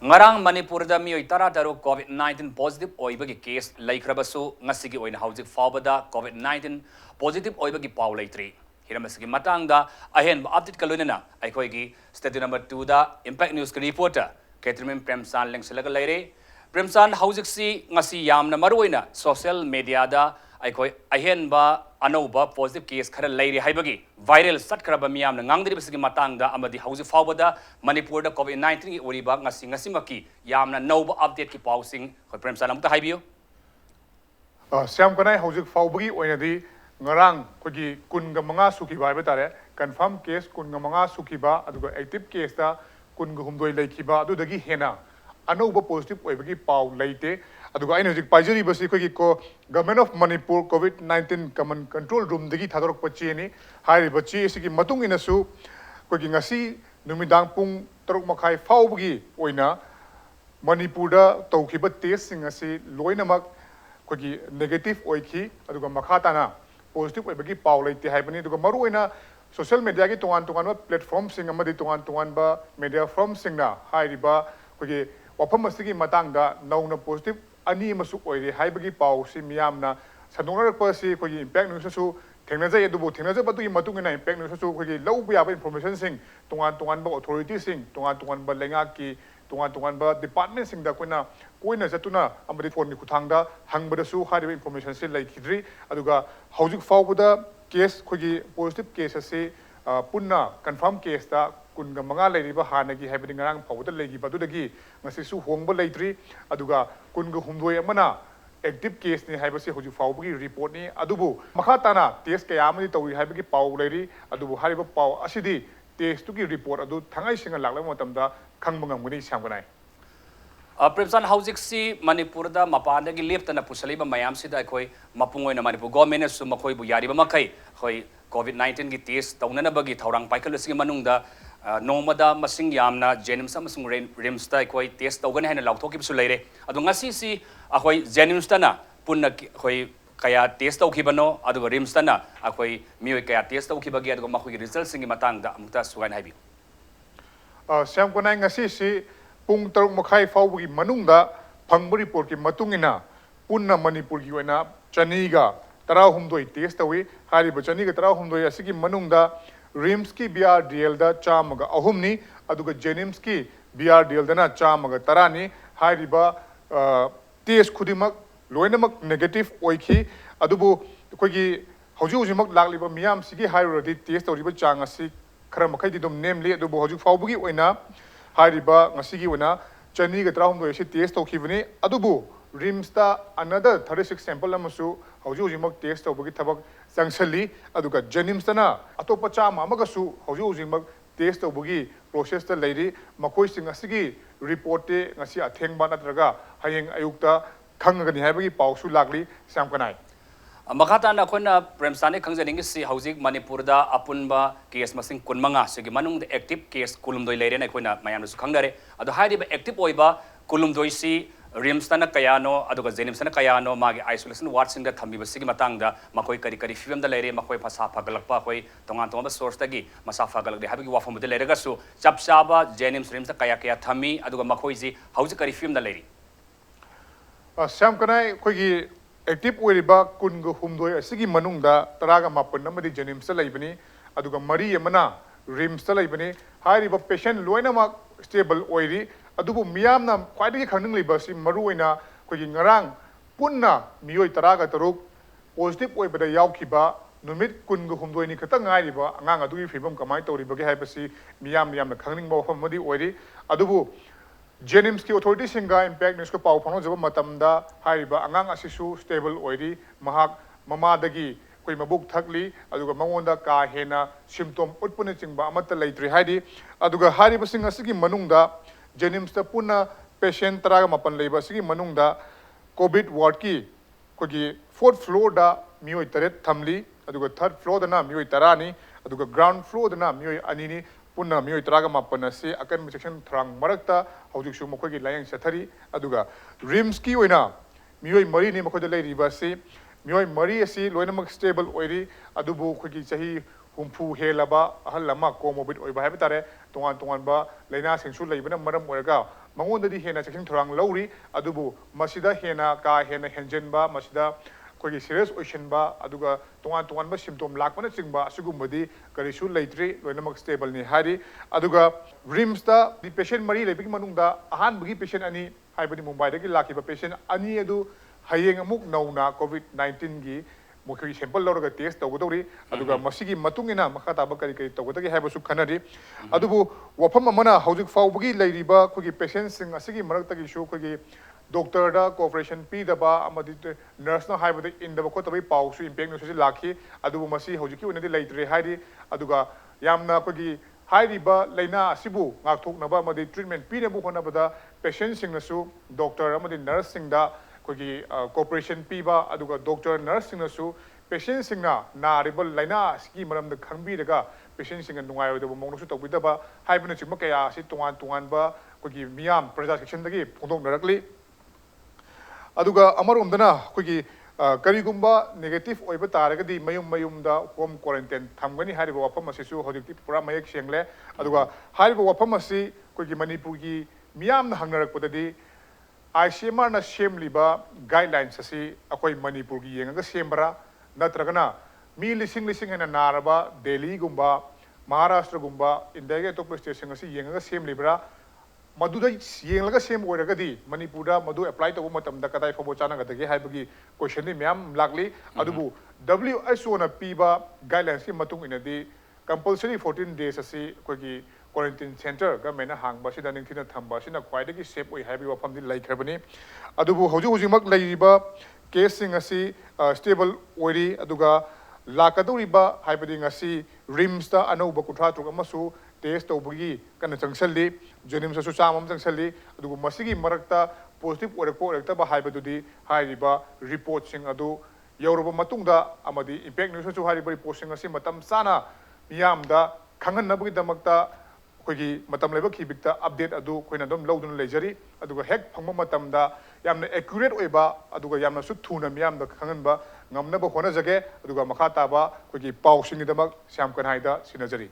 Ngarang Manipur da mioi tara taro COVID-19 positive oibagi case laikrabasu ngasigi oina hauzik fawbada COVID-19 positive oibagi paw laitri. Hiramasigi matangda ahen ba update kalunena aikoigi study number 2 da Impact News ka reporter Ketrimin Premsan lengselaga laire. Premsan hauzik si ngasi yamna maruina social media da aikoi ahen ba anauba positive case khara laire haibagi viral satkraba miyamna ngangdiri basigi matangda amadi hauzik fawbada Manipur da COVID-19 gi oriba ngasi maki yamna nauba update ki pausing khoi Premsan amta haibiyo. Siam kanai hauzik fawbagi oinadi ngarang kogi kunga manga sukiba haiba tare confirm case kunga manga sukiba aduga active case da kunga humdoi laikiba adudagi hena anauba positive oibagi paw laite aduga aina hauzik paijari basi kogi ko Government of Manipur COVID-19 common control room dagi thadorok pachini hari bachi sigi matung inasu kogi ngasi numidang pung taruk makai fawbagi oina Manipur da tawkiba test sing asi loinamak kogi negative oiki aduga makhatana positive oibagi paw laite haibani aduga maruina social media gi tongan platform sing amadi tongan ba media form singna hairiba kogi wafam asigi matangda nauna positive ani masu oire haibagi paw si miyamna sanongrakpa si kogi impact news su thengnaja adubu thengnaja batugi matungina impact news su kogi lawbu yaba information sing tongan ba authority sing tongan ba lenga ki tongan ba department sing da koina jatuna amadi phone ni kuthangda hangbada su hariba information se laikidri aduga haujuk fawbada case kogi positive case ase punna confirm case da kunga manga lairiba hanagi haibadi ngarang fawbada legi badudagi ngasi su hongba laitri aduga kunga humdoi amana active case ni haibasi haujuk fawbagi report ni adubu makhatana test kaya amadi tawi haibagi paw lairi adubu hariba paw asidi test tuki report adu thangai singa lakla matamda khangba ngamgani samganai Premsan hauzik si Manipur da mapandagi leftana pusaliba mayam sida khoi mapungoi na Manipur government su makhoi bu yariba makai khoi COVID-19 gi test taunana bagi thaurang paikal sigi manungda nomada masing yamna jenims amasung rims ta khoi test tawgani haina lauthoki su leire adu ngasi si akhoi jenims ta na punna khoi kaya test tawkhibano adu rims ta na akhoi mioi kaya test tawkhibagi adu makhoi result singi matangda amta sugan haibi Siam konai ngasi si pung taruk makai fawbagi manungda phangba report ki matungina punna Manipur gi oina chaniga tarahumdoi test tawi hariba chaniga tarahumdoi asigi manungda rims ki BRDL da chamaga ahumni aduga jenims ki BRDL dana chamaga tarani hariba test khudimak loinamak negative oiki adubu kogi haujujimak lakliba miyam sigi hairodi test tawriba changasi khara makai didum namely adubu haujuk fawbagi oina hariba ngasigi oina chani ga tarahumdoi si test tawkhibani adubu rims da another 36 sample amasu haujujimak test tawbagi thabak changsali aduga jenims tana atopa chama amagasu haujujimak test tawbagi process ta leiri makoi sing asigi report te ngasi athengba natraga hayeng ayukta khangagani haibagi pawsu lakli samkanai Makhatana khona Premsane khangjaningi si hauzik Manipur da apunba case masing kunmanga sigi manung the active case kulumdoi leire na khona mayam su khangdare adu hairiba active oiba kulumdoi si rimstana kayano aduga jenimsana kayano magi isolation ward sing da thambi basigi matangda makoi kari film da leire makoi phasa phagalakpa koi tonga source tagi masa phagalak de habigi wafam de leire gasu chapsaba jenims rimsta kaya thami aduga makoi ji hauzik kari film da leire Sam kanai kogi active oiriba kunga humdoi asigi manungda taraga mapan namadi jenims laibani aduga mari amana rims laibani hairiba patient loinama stable oiri adubu miyamna khwaidagi khangning liba si maruina kogi ngarang punna miyoi taraga taruk positive oibada yaukhiba numit kunga humdoi ni khata ngairiba angang adugi fibam kamai tawriba ge haibasi miyamna khangning ba wafam madi oiri adubu Jenims ki authority singa impact news ko paw phano jaba matamda hariba angang asisu stable oiri mahak mamadagi koi mabuk thakli aduga mangonda ka hena symptom utpune chingba amata leitri haidi aduga hariba singa sigi manungda jenims ta puna patient taraga mapan leiba sigi manungda covid ward ki kogi 4th floor da mioi taret thamli aduga 3rd floor da na mioi tarani aduga ground floor da na mioi anini punna mioi taraga mapana se akan section thrang marakta haujuk su mokoi gi layang sathari aduga rims ki oina mioi mari ni mokoi da lei riba se mioi mari asi loina mak stable oiri adubu khoi gi chahi humfu helaba ahal lama comorbid oiba habi tare tongan ba laina singsu leibana maram oiraga ꯃꯉꯣꯟꯗꯗꯤ ꯍꯦꯟꯅ ꯆꯦꯛꯁꯤꯟ ꯊꯧꯔꯥꯡ ꯂꯧꯔꯤ ꯑꯗꯨꯕꯨ ꯃꯁꯤꯗ ꯍꯦꯟꯅ ꯀꯥ ꯍꯦꯟꯅ ꯍꯦꯟꯖꯤꯟꯕ ꯃꯁꯤꯗ ꯑꯩꯈꯣꯏꯒꯤ ꯁꯤꯔꯤꯌꯁ ꯑꯣꯏꯁꯤꯟꯕ ꯑꯗꯨꯒ ꯇꯣꯉꯥꯟꯕ ꯁꯤꯝꯇꯣꯝ ꯂꯥꯛꯄꯅꯆꯤꯡꯕ ꯑꯁꯤꯒꯨꯝꯕꯗꯤ ꯀꯔꯤꯁꯨ ꯂꯩꯇ꯭ꯔꯤ ꯂꯣꯏꯅꯃꯛ ꯁ꯭ꯇꯦꯕꯜꯅꯤ ꯍꯥꯏꯔꯤ ꯑꯗꯨꯒ ꯔꯤꯝꯁꯇ ꯄꯦꯁꯦꯟ 4 ꯂꯩꯕꯒꯤ ꯃꯅꯨꯡꯗ ꯑꯍꯥꯟꯕꯒꯤ ꯄꯦꯁꯦꯟ 2 ꯍꯥꯏꯕꯗꯤ ꯃꯨꯝꯕꯥꯏꯗꯒꯤ ꯂꯥꯛꯈꯤꯕ ꯄꯦꯁꯦꯟ 2 ꯑꯗꯨ ꯍꯌꯦꯡ ꯑꯃꯨꯛ ꯅꯧꯅ COVID-19ꯒꯤ ꯃꯈꯣꯏꯒꯤ ꯁꯦꯝꯄꯜ ꯂꯧꯔꯒ ꯇꯦꯁ ꯇꯧꯒꯗꯧꯔꯤ ꯑꯗꯨꯒ ꯃꯁꯤꯒꯤ ꯃꯇꯨꯡ ꯏꯟꯅ ꯃꯈꯥ ꯇꯥꯕ ꯀꯔꯤ ꯇꯧꯒꯗꯒꯦ ꯍꯥꯏꯕꯁꯨ ꯈꯟꯅꯔꯤ ꯑꯗꯨꯕꯨ ꯋꯥꯐꯝ ꯑꯃꯅ ꯍꯧꯖꯤꯛ ꯐꯥꯎꯕꯒꯤ ꯂꯩꯔꯤꯕ ꯑꯩꯈꯣꯏꯒꯤ ꯄꯦꯁꯦꯟꯁꯤꯡ ꯑꯁꯤꯒꯤ ꯃꯔꯛꯇꯒꯤꯁꯨ ꯑꯩꯈꯣꯏꯒꯤ ꯗꯣꯛꯇꯔꯗ ꯀooperation ꯄꯤꯗꯕ ꯑꯃꯗꯤ ꯅꯔꯁꯅ ꯍꯥꯏꯕꯗ ꯏꯟꯗꯕ ꯈꯣꯠꯇꯕꯒꯤ ꯄꯥꯎꯁꯨ ꯏꯝꯄꯦꯛ ꯅ꯭ꯌꯨꯁꯇ ꯂꯥꯛꯈꯤ ꯑꯗꯨꯕꯨ ꯃꯁꯤ ꯍꯧꯖꯤꯛꯀꯤ ꯑꯣꯏꯅꯗꯤ ꯂꯩꯇ꯭ꯔꯦ ꯍꯥꯏꯔꯤ ꯑꯗꯨꯒ ꯌꯥꯝꯅ ꯑꯩꯈꯣꯏꯒꯤ ꯍꯥꯏꯔꯤꯕ ꯂꯩꯅꯥ ꯑꯁꯤꯕꯨ ꯉꯥꯛꯊꯣꯛꯅꯕ ꯑꯃꯗꯤ ꯇ꯭ꯔꯤꯠꯃꯦꯟ ꯄꯤꯅꯕ ꯍꯣꯠꯅꯕꯗ ꯄꯦꯁꯦꯟꯁꯤꯡꯅꯁꯨ ꯗꯣꯛꯇꯔ ꯑꯃꯗꯤ ꯅꯔꯁꯁꯤꯡꯗ ꯑꯩꯈꯣꯏꯒꯤ ꯀooperation ꯄꯤꯕ ꯑꯗꯨꯒ ꯗꯣꯛꯇꯔ ꯅꯔꯁꯁꯤꯡꯅꯁꯨ ꯄꯦꯁꯦꯟꯁꯤꯡꯅ ꯅꯥꯔꯤꯕ ꯂꯩꯅꯥ ꯑꯁꯤꯒꯤ ꯃꯔꯝꯗ ꯈꯪꯕꯤꯔꯒ ꯄꯦꯁꯦꯟꯁꯤꯡꯅ ꯅꯨꯡꯉꯥꯏꯔꯣꯏꯗꯕ ꯃꯑꯣꯡꯗꯁꯨ ꯇꯧꯕꯤꯗꯕ ꯍꯥꯏꯕꯅꯆꯤꯡꯕ ꯀꯌꯥ ꯑꯁꯤ ꯇꯣꯉꯥꯟꯕ ꯑꯩꯈꯣꯏꯒꯤ ꯃꯤꯌꯥꯝ ꯄ꯭ꯔꯖꯥ ꯁꯦꯛꯁꯟꯗꯒꯤ ꯐꯣꯡꯗꯣꯛꯅꯔꯛꯂꯤ ꯑꯗꯨꯒ ꯑꯃꯔꯣꯝꯗꯅ ꯑꯩꯈꯣꯏꯒꯤ ꯀꯔꯤꯒꯨꯝꯕ ꯅꯦꯒꯦꯇꯤꯚ ꯑꯣꯏꯕ ꯇꯥꯔꯒꯗꯤ ꯃꯌꯨꯝꯗ ꯍꯣꯝ ꯀ꯭ꯋꯥꯔꯦꯟꯇꯥꯏꯟ ꯊꯝꯒꯅꯤ ꯍꯥꯏꯔꯤꯕ ꯋꯥꯐꯝ ꯑꯁꯤꯁꯨ ꯍꯧꯖꯤꯛꯇꯤ ꯄꯨꯔꯥ ꯃꯌꯦꯛ ꯁꯦꯡꯂꯦ ꯑꯗꯨꯒ ꯍꯥꯏꯔꯤꯕ ꯋꯥꯐꯝ ꯑꯁꯤ ꯑꯩꯈꯣꯏꯒꯤ ꯃꯅꯤꯄꯨꯔꯒꯤ ꯃꯤꯌꯥꯝꯅ ꯍꯪꯅꯔꯛꯄꯗꯗꯤ ICMRꯅ ꯁꯦꯝꯂꯤꯕ ꯒꯥꯏꯗꯂꯥꯏꯟꯁ ꯑꯁꯤ ꯑꯩꯈꯣꯏ ꯃꯅꯤꯄꯨꯔꯒꯤ ꯌꯦꯡꯉꯒ ꯁꯦꯝꯕ꯭ꯔꯥ ꯅꯠꯇ꯭ꯔꯒꯅ ꯃꯤ ꯂꯤꯁꯤꯡ ꯍꯦꯟꯅ ꯅꯥꯔꯕ ꯗꯦꯜꯂꯤꯒꯨꯝꯕ ꯃꯍꯥꯔꯥꯁꯇ꯭ꯔꯒꯨꯝꯕ ꯏꯟꯗꯤꯌꯥꯒꯤ ꯑꯇꯣꯞꯄ ꯁ꯭ꯇꯦꯠꯁꯤꯡ ꯑꯁꯤ ꯌꯦꯡꯉꯒ ꯁꯦꯝꯂꯤꯕ꯭ꯔꯥ ꯃꯗꯨꯗ ꯌꯦꯡꯂꯒ ꯁꯦꯝꯕ ꯑꯣꯏꯔꯒꯗꯤ ꯃꯅꯤꯄꯨꯔꯗ ꯃꯗꯨ ꯑꯦꯄ꯭ꯂꯥꯏ ꯇꯧꯕ ꯃꯇꯝꯗ ꯀꯗꯥꯏ ꯐꯥꯎꯕ ꯆꯥꯟꯅꯒꯗꯒꯦ ꯍꯥꯏꯕꯒꯤ ꯀꯣꯏꯁꯟꯗꯤ ꯃꯌꯥꯝ ꯂꯥꯛꯂꯤ ꯑꯗꯨꯕꯨ WHOꯅ ꯄꯤꯕ ꯒꯥꯏꯗꯂꯥꯏꯟꯁꯀꯤ ꯃꯇꯨꯡ ꯏꯟꯅꯗꯤ ꯀꯝꯄꯜꯁꯔꯤ 14 days ꯑꯁꯤ ꯑꯩꯈꯣꯏꯒꯤ ꯀ꯭ꯋꯥꯔꯦꯟꯇꯤꯟ ꯁꯦꯟꯇꯔ ꯒꯚꯔꯟꯃꯦꯟꯠꯅ ꯍꯥꯡꯕ ꯑꯁꯤꯗ ꯅꯤꯡꯊꯤꯅ ꯊꯝꯕ ꯑꯁꯤꯅ ꯈ꯭ꯋꯥꯏꯗꯒꯤ ꯁꯦꯐ ꯑꯣꯏ ꯍꯥꯏꯕꯒꯤ ꯋꯥꯐꯝꯗꯤ ꯂꯩꯈ꯭ꯔꯕꯅꯤ ꯑꯗꯨꯕꯨ ꯍꯧꯖꯤꯛꯃꯛ ꯂꯩꯔꯤꯕ ꯀꯦꯁꯁꯤꯡ ꯑꯁꯤ ꯁ꯭ꯇꯦꯕꯜ ꯑꯣꯏꯔꯤ ꯑꯗꯨꯒ ꯂꯥꯛꯀꯗꯧꯔꯤꯕ ꯍꯥꯏꯕꯗꯤ ꯉꯁꯤ ꯔꯤꯝꯁꯇ ꯑꯅꯧꯕ 33 ꯑꯃꯁꯨ ꯇꯦꯁ ꯇꯧꯕꯒꯤ ꯀꯟꯅ ꯆꯪꯁꯜꯂꯤ ꯖꯦꯅꯤꯝꯁꯇꯁꯨ 100 ꯑꯃ ꯆꯪꯁꯜꯂꯤ ꯑꯗꯨꯒ ꯃꯁꯤꯒꯤ ꯃꯔꯛꯇ ꯄꯣꯖꯤꯇꯤꯚ ꯑꯣꯏꯔꯛꯄ ꯑꯣꯏꯔꯛꯇꯕ ꯍꯥꯏꯕꯗꯨꯗꯤ ꯍꯥꯏꯔꯤꯕ ꯔꯤꯄꯣꯔꯠꯁꯤꯡ ꯑꯗꯨ ꯌꯧꯔꯕ ꯃꯇꯨꯡꯗ ꯑꯃꯗꯤ ꯏꯝꯄꯦꯛ ꯅ꯭ꯌꯨꯁꯅꯁꯨ ꯍꯥꯏꯔꯤꯕ ꯔꯤꯄꯣꯔꯠꯁꯤꯡ ꯑꯁꯤ ꯃꯇꯝ ꯆꯥꯅ ꯃꯤꯌꯥꯝꯗ ꯈꯪꯍꯟꯅꯕꯒꯤꯗꯃꯛꯇ ꯑꯩꯈꯣꯏꯒꯤ ꯃꯇꯝ ꯂꯩꯕ ꯈꯤꯕꯤꯛꯇ ꯑꯞꯗꯦꯠ ꯑꯗꯨ ꯑꯩꯈꯣꯏꯅ ꯑꯗꯨꯝ ꯂꯧꯗꯨꯅ ꯂꯩꯖꯔꯤ ꯑꯗꯨꯒ ꯍꯦꯛ ꯐꯪꯕ ꯃꯇꯝꯗ ꯌꯥꯝꯅ ꯑꯦꯀ꯭ꯌꯨꯔꯦꯠ ꯑꯣꯏꯕ ꯑꯗꯨꯒ ꯌꯥꯝꯅꯁꯨ ꯊꯨꯅ ꯃꯤꯌꯥꯝꯗ ꯈꯪꯍꯟꯕ ꯉꯝꯅꯕ ꯍꯣꯠꯅꯖꯒꯦ ꯑꯗꯨꯒ ꯃꯈꯥ ꯇꯥꯕ ꯑꯩꯈꯣꯏꯒꯤ ꯄꯥꯎꯁꯤꯡꯒꯤꯗꯃꯛ ꯁ꯭ꯌꯥꯝ ꯀꯟꯍꯥꯏꯗ ꯁꯤꯟꯅꯖꯔꯤ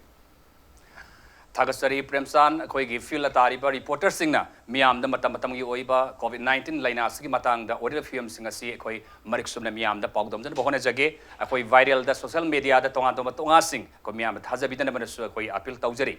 ꯊꯥꯒꯠꯆꯔꯤ ꯄ꯭ꯔꯦꯝꯆꯥꯟ ꯑꯩꯈꯣꯏꯒꯤ ꯐꯤꯜꯗ ꯇꯥꯔꯤꯕ ꯔꯤꯄꯣꯔꯇꯔꯁꯤꯡꯅ ꯃꯤꯌꯥꯝꯗ ꯃꯇꯝꯒꯤ ꯑꯣꯏꯕ COVID-19 ꯂꯩꯅꯥ ꯑꯁꯤꯒꯤ ꯃꯇꯥꯡꯗ ꯑꯣꯏꯔꯤꯕ ꯐꯤꯕꯝꯁꯤꯡ ꯑꯁꯤ ꯑꯩꯈꯣꯏ ꯃꯔꯤꯛ ꯆꯨꯝꯅ ꯃꯤꯌꯥꯝꯗ ꯄꯥꯎꯗꯝꯖꯅꯕ ꯍꯣꯠꯅꯖꯒꯦ ꯑꯩꯈꯣꯏ ꯚꯥꯏꯔꯦꯜꯗ ꯁꯣꯁꯤꯌꯦꯜ ꯃꯤꯗꯤꯌꯥꯗ ꯇꯣꯉꯥꯟ ꯇꯣꯉꯥꯟꯕ ꯇꯣꯉꯥꯁꯤꯡ ꯑꯩꯈꯣꯏ ꯃꯤꯌꯥꯝꯗ ꯊꯥꯖꯕꯤꯗꯅꯕꯅꯁꯨ ꯑꯩꯈꯣꯏ ꯑꯄꯤꯜ ꯇꯧꯖꯔꯤ